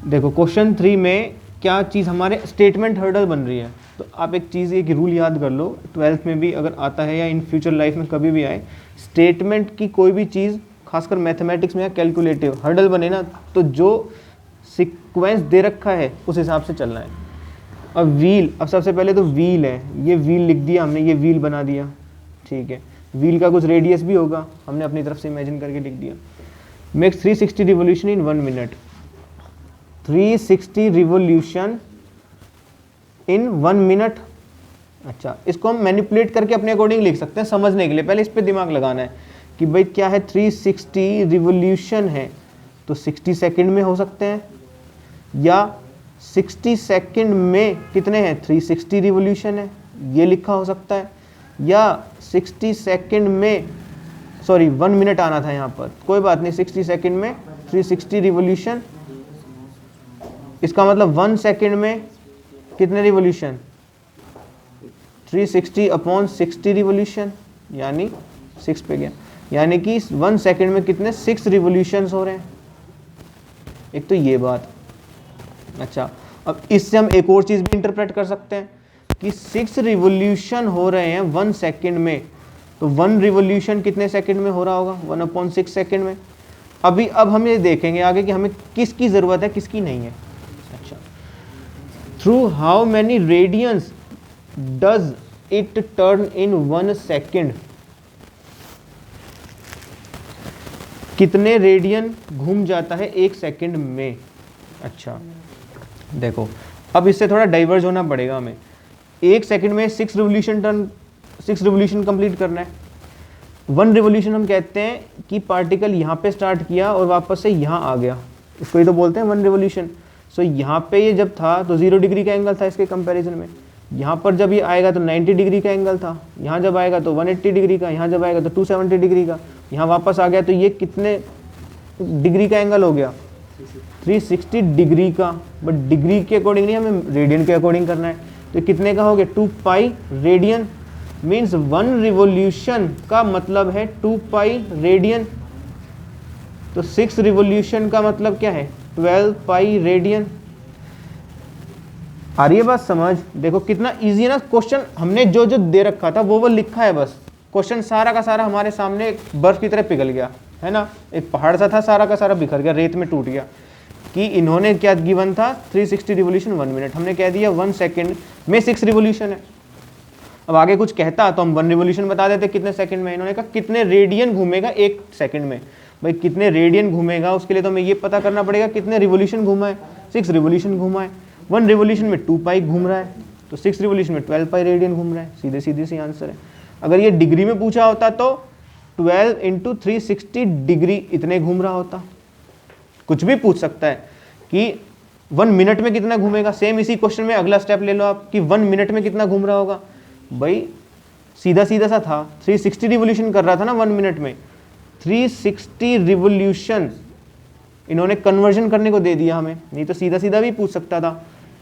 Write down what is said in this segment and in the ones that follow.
देखो क्वेश्चन 3 में क्या चीज़ हमारे स्टेटमेंट हर्डल बन रही है। तो आप एक चीज़ एक रूल याद कर लो, 12th में भी अगर आता है या इन फ्यूचर लाइफ में कभी भी आए, स्टेटमेंट की कोई भी चीज़ खासकर मैथमेटिक्स में या कैलकुलेटिव हर्डल बने ना, तो जो सीक्वेंस दे रखा है उस हिसाब से चलना है। अब व्हील, अब सबसे पहले तो व्हील है, ये व्हील लिख दिया हमने, ये व्हील बना दिया, ठीक है। व्हील का कुछ रेडियस भी होगा, हमने अपनी तरफ से इमेजिन करके लिख दिया। Makes 360 revolution in 1 minute, 360 revolution in 1 minute. अच्छा, इसको हम मैनिपुलेट करके अपने अकॉर्डिंग लिख सकते हैं समझने के लिए। पहले इस पे दिमाग लगाना है कि भाई क्या है, 360 रिवोल्यूशन है तो 60 सेकंड में हो सकते हैं, या 60 सेकंड में कितने हैं, 360 रिवोल्यूशन है, ये लिखा हो सकता है। या 60 सेकंड में, सॉरी 1 मिनट आना था यहाँ पर, कोई बात नहीं, 60 सेकंड में 360 रिवोल्यूशन, इसका मतलब 1 सेकंड में कितने रिवोल्यूशन, 360 अपॉन 60 रिवोल्यूशन, यानी 6 पे गया, यानी कि 1 सेकंड में कितने 6 रिवोल्यूशंस हो रहे हैं। एक तो ये बात। अच्छा, अब इससे हम एक और चीज़ भी इंटरप्रेट कर सकते हैं कि 6 रिवोल्यूशन हो रहे हैं 1 सेकंड में, तो 1 रिवोल्यूशन कितने सेकंड में हो रहा होगा, 1/6 सेकंड में। अब हम ये देखेंगे आगे कि हमें किसकी ज़रूरत है किसकी नहीं है। अच्छा, through how many radians does it turn in 1 second, कितने रेडियन घूम जाता है 1 सेकंड में। अच्छा देखो, अब इससे थोड़ा डाइवर्ज होना पड़ेगा हमें। 1 सेकंड में 6 रिवोल्यूशन कंप्लीट करना है। 1 रिवोल्यूशन हम कहते हैं कि पार्टिकल यहाँ पे स्टार्ट किया और वापस से यहाँ आ गया, इसको ही तो बोलते हैं 1 रिवोल्यूशन। सो यहाँ पे ये जब था तो 0 डिग्री का एंगल था इसके कंपैरिजन में, यहाँ पर जब ये आएगा तो 90 डिग्री का एंगल था, यहाँ जब आएगा तो 180 डिग्री का, यहाँ जब आएगा तो 270 डिग्री का, यहाँ वापस आ गया तो ये कितने डिग्री का एंगल हो गया, 360 डिग्री का। बट डिग्री के अकॉर्डिंग नहीं, हमें रेडियन के अकॉर्डिंग करना है। तो कितने का हो गया, 2 पाई रेडियन, मीन्स 1 रिवोल्यूशन का मतलब है 2 पाई रेडियन। तो 6 रिवोल्यूशन का मतलब क्या है, 12 पाई रेडियन। आ रही है बात समझ। देखो कितना इजी है ना क्वेश्चन, हमने जो जो दे रखा था वो लिखा है, बस क्वेश्चन सारा का सारा हमारे सामने एक बर्फ की तरह पिघल गया है ना, एक पहाड़ सा था, सारा का सारा बिखर गया, रेत में टूट गया। कि इन्होंने क्या गिवन था, 360 रिवोल्यूशन 1 मिनट, हमने कह दिया 1 सेकंड में 6 रिवोल्यूशन है। अब आगे कुछ कहता तो हम 1 रिवोल्यूशन बता देते कितने सेकंड में, इन्होंने कहा कितने रेडियन घूमेगा 1 सेकंड में। भाई कितने रेडियन घूमेगा उसके लिए तो हमें ये पता करना पड़ेगा कितने रिवोल्यूशन घूमा है, 6 रिवोल्यूशन घूमा है। 1 रिवोल्यूशन में 2 पाई घूम रहा है, तो 6 रिवोल्यूशन में 12 पाई रेडियन घूम रहा है। सीधे सी आंसर है। अगर ये डिग्री में पूछा होता तो 12 × 360 डिग्री इतने घूम रहा होता। कुछ भी पूछ सकता है कि 1 मिनट में कितना घूमेगा, सेम इसी क्वेश्चन में अगला स्टेप ले लो आप कि 1 मिनट में कितना घूम रहा होगा। भाई सीधा सा था, 360 रिवोल्यूशन कर रहा था ना 1 मिनट में, 360 रिवोल्यूशन इन्होंने कन्वर्जन करने को दे दिया हमें, नहीं तो सीधा भी पूछ सकता था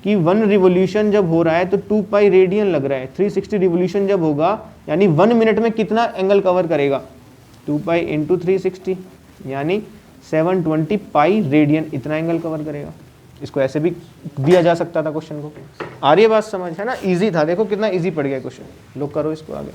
कि 1 रिवोल्यूशन जब हो रहा है तो 2 पाई रेडियन लग रहा है, 360 रिवोल्यूशन जब होगा यानी 1 मिनट में कितना एंगल कवर करेगा, 2 पाई × 360 यानी 720 पाई रेडियन इतना एंगल कवर करेगा। इसको ऐसे भी दिया जा सकता था क्वेश्चन को। आ रही है बात समझ, है ना, इजी था। देखो कितना इजी पड़ गया क्वेश्चन। लोग करो इसको आगे।